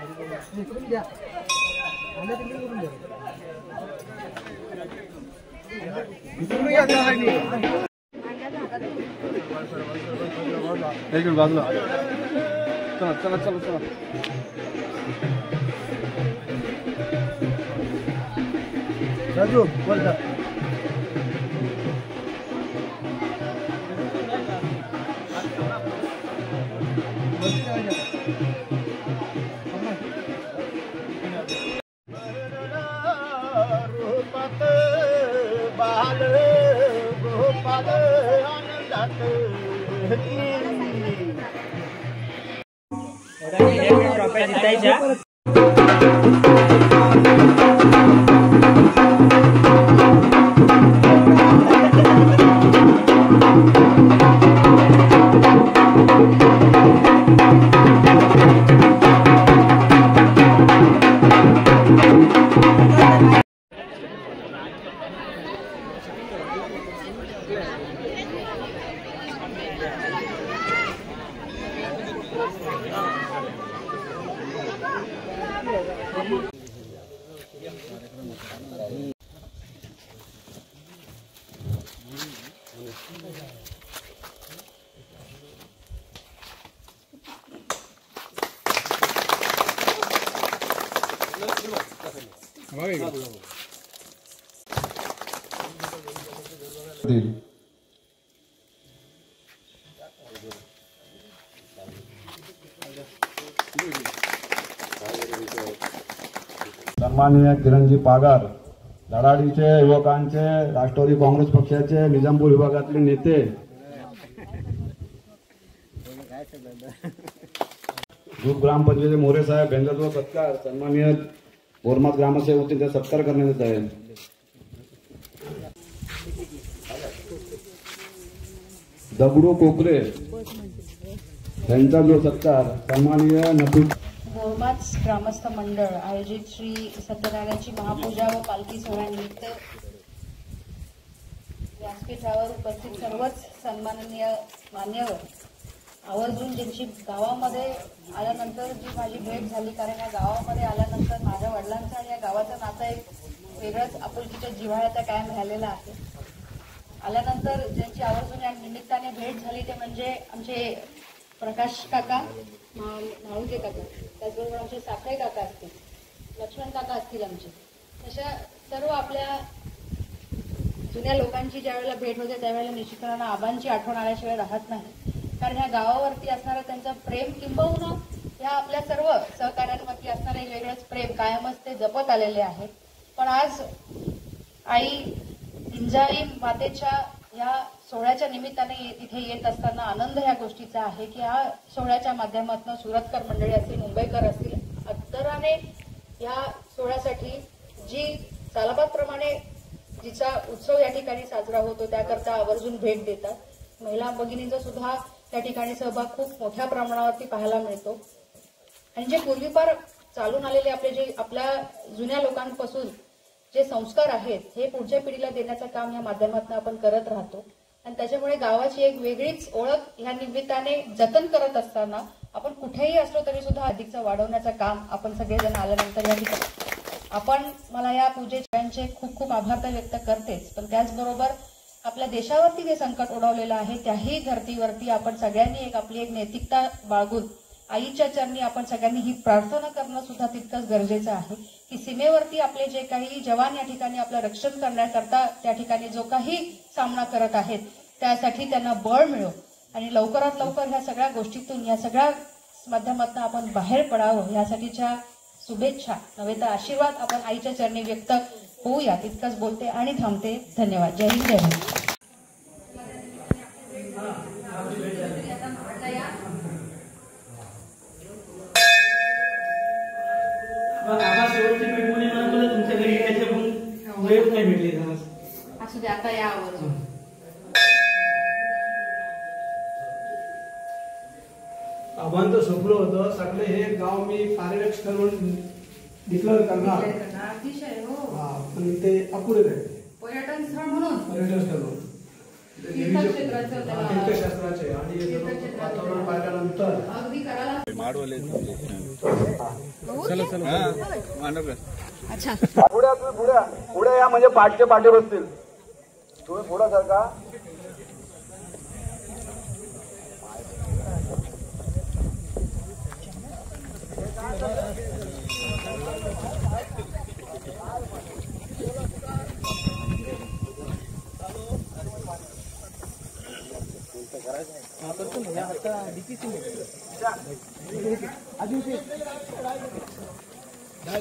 एक मिनिट बाजूला चला चला चला चला राजू बोलता सन्माननीय किरणजी पागार, धडाडीचे युवकांचे राष्ट्रवादी काँग्रेस पक्षाचे निजामपूर विभागातले नेते, दूध ग्रामपंचायत मोरे साहेब बेंजरजवळ सत्कार, सन्माननीय बोरमात ग्रामसेवक होते, सत्कार करण्यात येत आहे. दगडू कोकरे यांचा जो सत्कार सन्माननीय नकुल बोरमात ग्रामस्थ मंडळ आयोजित श्री सत्यनारायणाची महापूजा व पालखी सोहळ्यानिमित्त व्यासपीठावर उपस्थित सर्वच सन्माननीय मान्यवर, आवर्जून ज्यांची गावामध्ये आल्यानंतर जी माझी भेट झाली, कारण या गावामध्ये आल्यानंतर माझ्या वडिलांचं आणि या गावाचं नातं एक वेगळंच आपुलकीच्या जिव्हाळ्याचा कायम झालेला आहे. आल्यानंतर ज्यांची आवर्जून या निमित्ताने भेट झाली ते म्हणजे आमचे प्रकाश काका, म्हाळुंके काका, त्याचबरोबर आमचे साखळे काका असतील, लक्ष्मण काका असतील आमचे. तशा सर्व आपल्या जुन्या लोकांची ज्या वेळेला भेट होते त्यावेळेला निश्चितपणे आबांची आठवण आल्याशिवाय राहत नाही. कारण ह्या गावावरती असणारं त्यांचं प्रेम, किंबहुना ह्या आपल्या सर्व सहकार्यांवरती असणारं एक वेगळंच प्रेम कायमच ते जपत आलेले आहे. पण आज आई जिंजाई मातेच्या या सोहळ्याच्या निमित्ताने इथे येत असताना आनंद ह्या गोष्टीचा आहे की या सोहळ्याच्या माध्यमातून सुरतकर मंडळी असतील, मुंबईकर असतील, अत्तराने या सोहळ्यासाठी जी सालाबादप्रमाणे जिचा उत्सव या ठिकाणी साजरा होतो त्याकरता आवर्जून भेट देतात. महिला भगिनींचा सुद्धा त्या ठिकाणी सहभाग खूप मोठ्या प्रमाणावरती पाहायला मिळतो. आणि जे पूर्वीपार चालून आलेले आपले जे आपल्या जुन्या लोकांपासून जे संस्कार आहेत हे पुढच्या पिढीला देण्याचं काम या माध्यमातून आपण करत राहतो. आणि त्याच्यामुळे गावाची एक वेगळीच ओळख या निमित्ताने जतन करत असताना आपण कुठेही असलो तरी सुद्धा अधिकचं वाढवण्याचं काम आपण सगळेजण आल्यानंतर या ठिकाणी आपण मला या पूजेचे खूप खूप आभार तर व्यक्त करतेच, पण त्याचबरोबर आपल्या देशावरती जे संकट ओढवलेलं आहे त्याही धर्तीवरती आपण सगळ्यांनी आपली एक नैतिकता बाळगून आईच्या चरणी आपण सगळ्यांनी ही प्रार्थना करणं सुद्धा तितकंच गरजेचं आहे की सीमेवरती आपले जे काही जवान या ठिकाणी आपलं रक्षण करण्याकरता त्या ठिकाणी जो काही सामना करत आहेत त्यासाठी त्यांना बळ मिळो आणि लवकरात लवकर ह्या सगळ्या गोष्टीतून या सगळ्या माध्यमातून आपण बाहेर पडावं यासाठीच्या शुभेच्छा नव्हे तर आशीर्वाद आपण आईच्या चरणी व्यक्त होऊया. तितकंच बोलते आणि थांबते. धन्यवाद. जय हिंद. जय हिंद. असू दे आता यावर आबांचं स्वप्न होतं सगळे हे गाव मी पर्यटक स्थळ म्हणून डिक्लेअर करणार. अतिशय हो पण ते अपुरे राहिले. पर्यटन स्थळ म्हणून पर्यटन स्थळ म्हणून तीर्थक्षेत्राचं त्याला तीर्थशास्त्राचे आणि हे सर्व वातावरण पाहिल्यानंतर अगदी करायला अच्छा पुढे या म्हणजे पाठचे पाठे बसतील. तुम्ही पुढे सरका.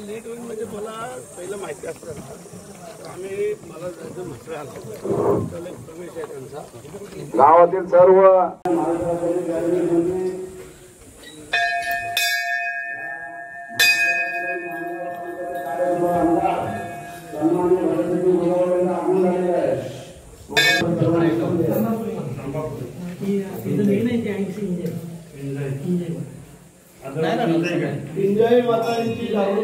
लेट होईल म्हणजे मला पहिलं माहिती असतं आम्ही मला जायचं म्हटलं आलो प्रवेश आहे त्यांचा गावातील सर्व इंजय मातांची जागृती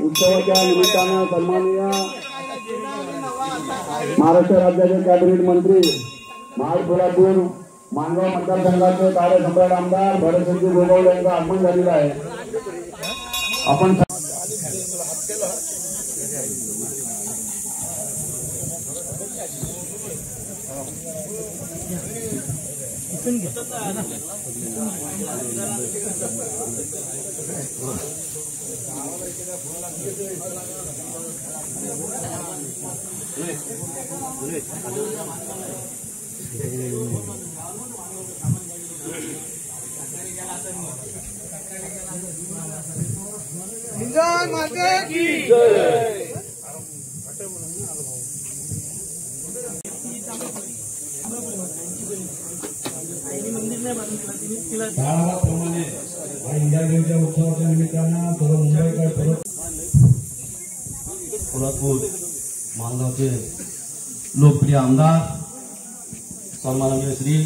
उत्सवाच्या निमित्तानं सन्माननीय महाराष्ट्र राज्याचे कॅबिनेट मंत्री महाडपुरातून मानगाव मतदारसंघाचे कार्यसम्राट आमदार भरतसिंग गोगावले यांचं आगमन झालेलं आहे. आपण त्याप्रमाणे इंडिया गेटच्या उत्सवाच्या निमित्तानं सर्व मुंबईकर कोल्हापूर मानगावचे लोकप्रिय आमदार सन्माननीय श्री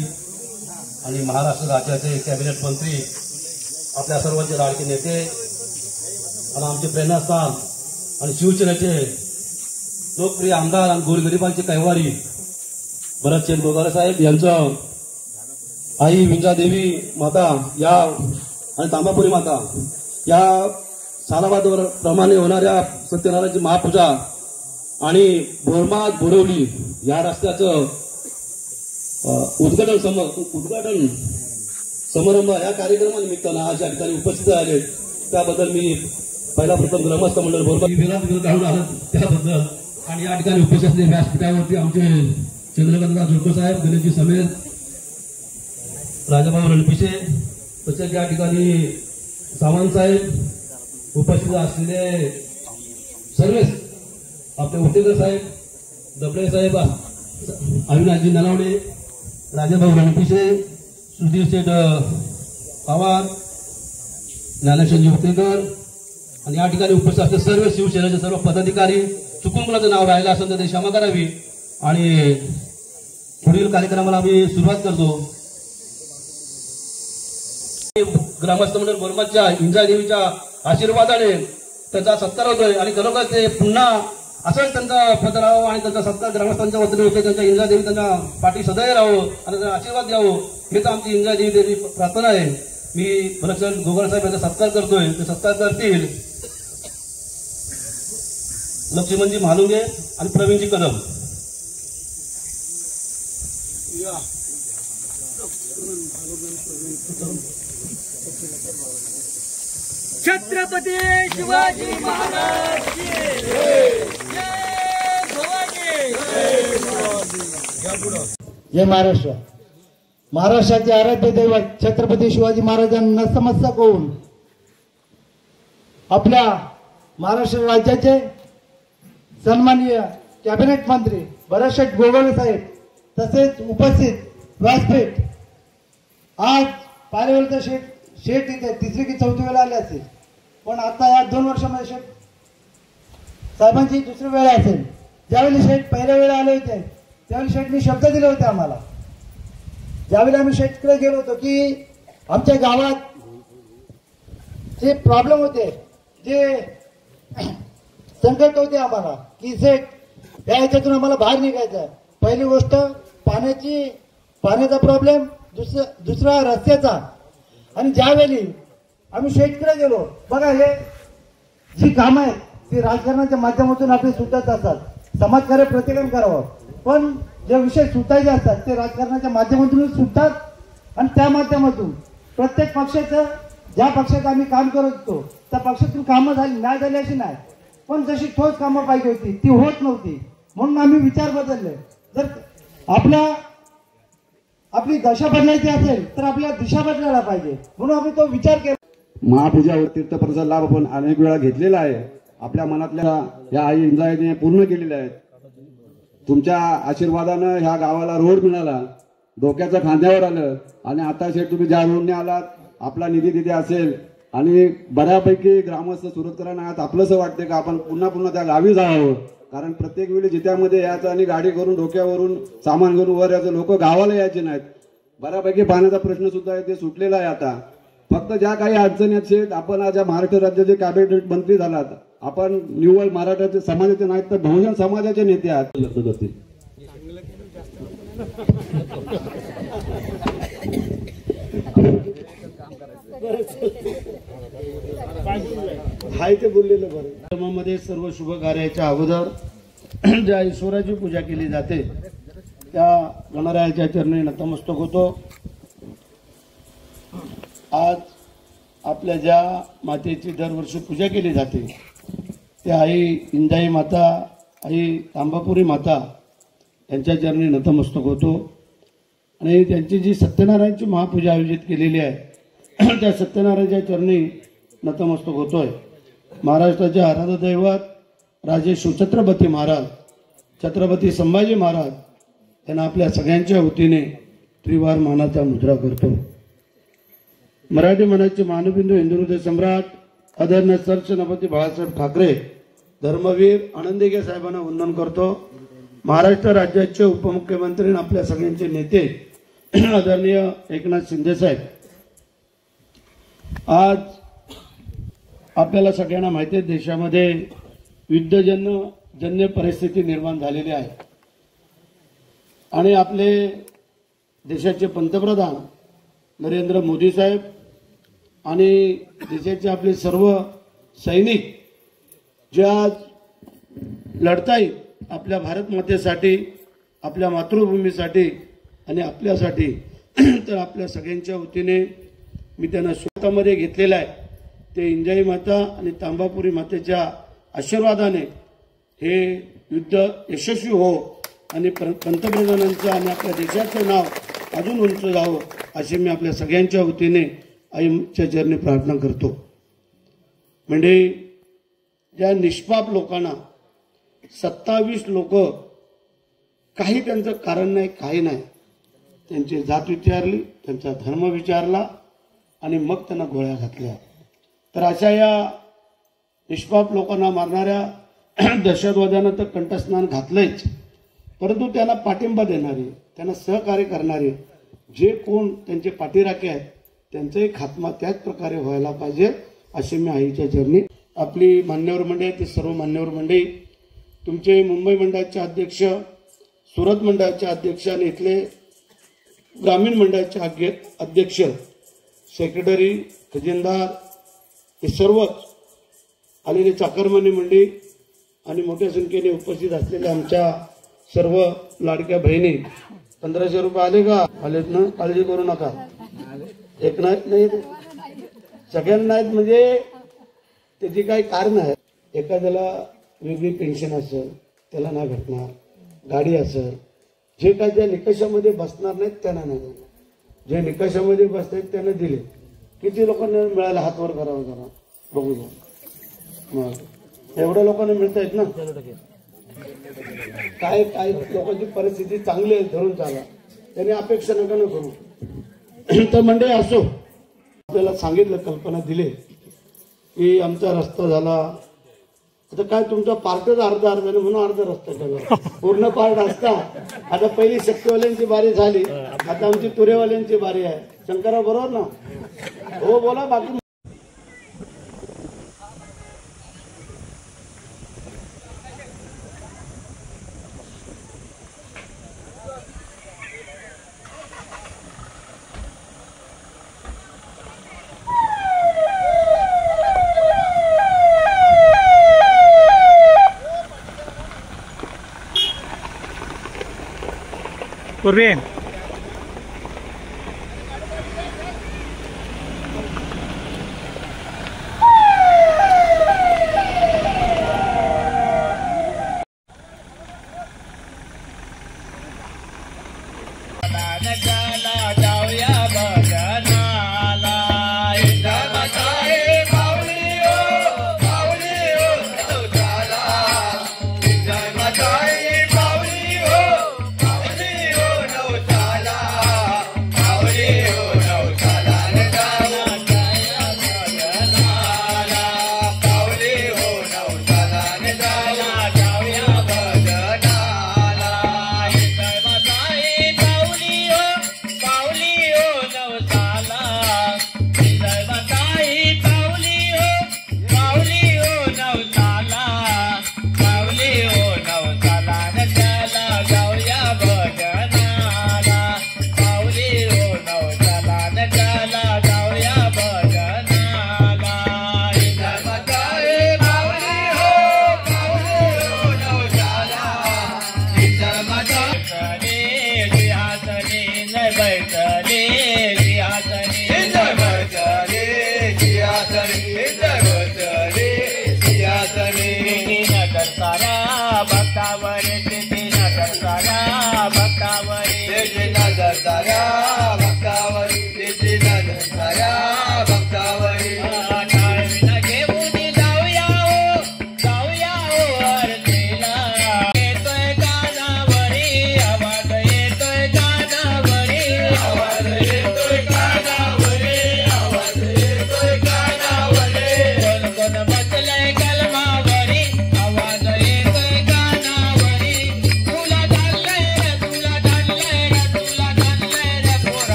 आणि महाराष्ट्र राज्याचे कॅबिनेट मंत्री आपल्या सर्वांचे लाडके नेते आणि आमचे प्रेरणास्थान आणि शिवसेनेचे लोकप्रिय आमदार आणि गोरगरिबांचे कैवारी भरतसिंग गोगावले साहेब यांचं आई विंजादेवी माता या आणि तांबापुरी माता या सालाबादवर प्रमाणे होणाऱ्या सत्यनारायणची महापूजा आणि बोरमाद बोरवली या रस्त्याचं उद्घाटन समारंभ या कार्यक्रमानिमित्तानं आज या ठिकाणी उपस्थित झाले. त्याबद्दल मी पहिला प्रथम ग्रामस्थ मंडळ बोरमाद काढून आलं त्याबद्दल आणि या ठिकाणी उपस्थित असलेल्या व्यासपीठावरती आमचे चंद्रकांतराव जोडकर साहेब, गणेशजी समेत, राजाभाऊ रणपिसे, तसेच या ठिकाणी सावंत साहेब, उपस्थित असलेले सर्वच आपले उटेकर साहेब, दबळे साहेब, अविनाशजी नलावडे, राजाभाऊ रणपिसे, सुधीर शेठ पवार, ज्ञानेश्वरजी उटेकर आणि या ठिकाणी उपस्थित असलेले सर्व शिवसेनेचे सर्व पदाधिकारी. चुकून कुणाचं नाव राहिलं असेल तर ते क्षमा करावी आणि पुढील कार्यक्रमाला आम्ही सुरुवात करतो. ग्रामस्थ मंडळ बोरमादच्या इंजादेवीच्या आशीर्वादाने त्याचा सत्कार होतोय आणि खरोखर ते पुन्हा असंच त्यांचा पद राहावं आणि त्यांचा सत्कार ग्रामस्थांच्या वतीने होते. त्यांच्या इंजादेवी त्यांच्या पाठी सदैव राहावं आणि त्यांना आशीर्वाद द्यावं हे तर आमची इंजादेवी देवी प्रार्थना आहे. मी भरतसिंग गोगावले साहेब यांचा सत्कार करतोय. ते सत्कार करतील लक्ष्मणजी म्हालुंगे आणि प्रवीणजी कदम. छत्रपती शिवाजी महाराज की जय. जय महाराष्ट्र. महाराष्ट्राचे आराध्य दैवत छत्रपती शिवाजी महाराजांना नतमस्तक होऊन आपल्या महाराष्ट्र राज्याचे सन्माननीय कॅबिनेट मंत्री भरतसिंग गोगावले साहेब तसेच उपस्थित व्यासपीठ आज पारेवरचा शेठ इथे तिसरी की चौथी वेळा आले असेल, पण आता या 2 वर्षामध्ये शेठ साहेबांची दुसरी वेळ असेल. ज्यावेळी शेठ पहिल्या वेळेला आले होते त्यावेळी शेठनी शब्द दिले होते आम्हाला. ज्यावेळी आम्ही शेठकडे गेलो होतो की आमच्या गावात जे प्रॉब्लेम होते, जे संकट होते आम्हाला की शेठ या ह्याच्यातून आम्हाला बाहेर निघायचं आहे. पहिली गोष्ट पाण्याचा प्रॉब्लेम, दुसरा रस्त्याचा. आणि ज्यावेळी आम्ही शेठकडे गेलो, बघा हे जी कामं आहेत ती राजकारणाच्या माध्यमातून आपली सुटत असतात. समाजकार्य प्रत्येकाने करावं, पण जे विषय सुटायचे असतात ते राजकारणाच्या माध्यमातून सुटतात. आणि त्या माध्यमातून प्रत्येक पक्षाचं, ज्या पक्षात आम्ही काम करत होतो त्या पक्षातून कामं झाली नाही झाली अशी नाही, पण जशी ठोस कामं पाहिजे होती ती होत नव्हती. म्हणून आम्ही विचार बदलले. जर आपली दशा बदलायची असेल तर आपल्याला दिशा बदलायला पाहिजे. म्हणून आम्ही तो विचार केला. महापूजा व तीर्थप्रसाद लाभ आपण अनेक वेळा घेतलेला आहे. आपल्या मनातल्या या आई इंद्रायणी पूर्ण केलेल्या आहेत. तुमच्या आशीर्वादानं ह्या गावाला रोड मिळाला, डोक्याचं खांद्यावर आलं. आणि आता शेठ तुम्ही ज्या रोडने आलात, आपला निधी तिथे असेल आणि बऱ्यापैकी ग्रामस्थ सुरतकरांना आहात, आपलंसं वाटते का आपण पुन्हा त्या गावी जावं. कारण प्रत्येक वेळी जित्यामध्ये यायचं आणि गाडी करून डोक्यावरून सामान घेऊन वर यायचं, लोक गावाला यायचे नाहीत. बऱ्यापैकी पाण्याचा प्रश्न सुद्धा आहे, ते सुटलेला आहे. आता फक्त ज्या काही अडचणी आहेत, आपण आज महाराष्ट्र राज्याचे कॅबिनेट मंत्री झालात, आपण निव्वळ मराठा समाजाचे नाहीत तर बहुजन समाजाचे नेते आहात. लक्ष करतील. हाय ते बोललेलं बरं. धर्मामध्ये सर्व शुभ कार्याच्या अगोदर ज्या ईश्वराची पूजा केली जाते त्या गणरायाच्या चरणी नतमस्तक होतो. आज आपल्या ज्या मातेची दरवर्षी पूजा केली जाते त्या आई इंदाई माता, आई तांबापुरी माता यांच्या चरणी नतमस्तक होतो. आणि त्यांची जी सत्यनारायणची महापूजा आयोजित केलेली आहे त्या सत्यनारायणच्या चरणी नतमस्तक होतोय. महाराष्ट्राचे आराध्य दैवत राजे शिवछत्रपती महाराज, छत्रपती संभाजी महाराज यांना आपल्या सगळ्यांच्या वतीने त्रिवार मानाचा मुद्रा करतो. मराठी मनाचे मानबिंदू हिंदुहृदय सम्राट आदरणीय सरसेनापती बाळासाहेब ठाकरे धर्मवीर आनंदीगे साहेबांना वंदन करतो. महाराष्ट्र राज्याचे उपमुख्यमंत्री आणि आपल्या सगळ्यांचे नेते आदरणीय एकनाथ शिंदे साहेब, आज आपल्याला सगळ्यांना माहिती आहे देशामध्ये युद्धजन्य परिस्थिती निर्माण झालेली आहे. आणि आपले देशाचे पंतप्रधान नरेंद्र मोदी साहेब आणि देशाचे आपले सर्व सैनिक जे आज लढतायत आपल्या भारत मातेसाठी, आपल्या मातृभूमीसाठी आणि आपल्यासाठी, तर आपल्या सगळ्यांच्या वतीने मी त्यांना स्वतःमध्ये घेतलेलं आहे. ते इंजाई माता आणि तांबापुरी मातेच्या आशीर्वादाने हे युद्ध यशस्वी हो आणि पंतप्रधानांचं आणि आपल्या देशाचं नाव अजून उंच जावं अशी मी आपल्या सगळ्यांच्या वतीने आईच्या चरणी प्रार्थना करतो. म्हणजे ज्या निष्पाप लोकांना 27 लोक, काही त्यांचं कारण नाही, काही नाही, त्यांची जात विचारली, त्यांचा धर्म विचारला आणि मग त्यांना गोळ्या घातल्या. तर अशा या निष्पाप लोकांना मारणाऱ्या दहशतवाद्यांना तर कंठस्नान घातलंच, परंतु त्यांना पाठिंबा देणारे, त्यांना सहकार्य करणारे जे कोण त्यांचे पाठीराखे आहेत त्यांचाही खात्मा त्याच प्रकारे व्हायला पाहिजे असे मी आईच्या चरणी. आपली मान्यवर मंडळी, ते सर्व मान्यवर मंडळी, तुमचे मुंबई मंडळाचे अध्यक्ष, सुरत मंडळाचे अध्यक्ष आणि इथले ग्रामीण मंडळाचे अध्यक्ष, सेक्रेटरी, खजिनदार, हे सर्वच आलेले चाकरमानी मंडळी आणि मोठ्या संख्येने उपस्थित असलेल्या आमच्या सर्व लाडक्या बहिणी. 1500 रुपये आले का? आलेत ना? काळजी करू नका. एक नाही, सगळ्यांना आहेत. म्हणजे त्याची काही कारण आहे. एखाद्याला वेगळी पेन्शन असेल त्याला नाही भेटणार, गाडी असेल, जे काय ज्या निकषामध्ये बसणार नाहीत त्यांना नाही देणार, जे निकषामध्ये बसतात त्यांना दिले. किती लोकांना मिळालं? हात वर करावं जरा बघू द्या. मग एवढ्या लोकांना मिळत आहेत ना. काय काय लोकांची परिस्थिती चांगली आहे, धरून चाला, त्यांनी अपेक्षा नका न करू. तर मंडळी असो, आपल्याला सांगितलं, कल्पना दिली की आमचा रस्ता झाला, आता काय तुमचा पार्टच अर्धा म्हणून अर्धा रस्ता केला, पूर्ण पार्ट असता. आता पहिली शक्तीवाल्यांची बारी झाली, आता आमची तुरेवाल्यांची बारी आहे. शंकरराव बरोबर ना? हो बोला. बाकी पूर्वी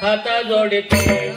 हाता जोडते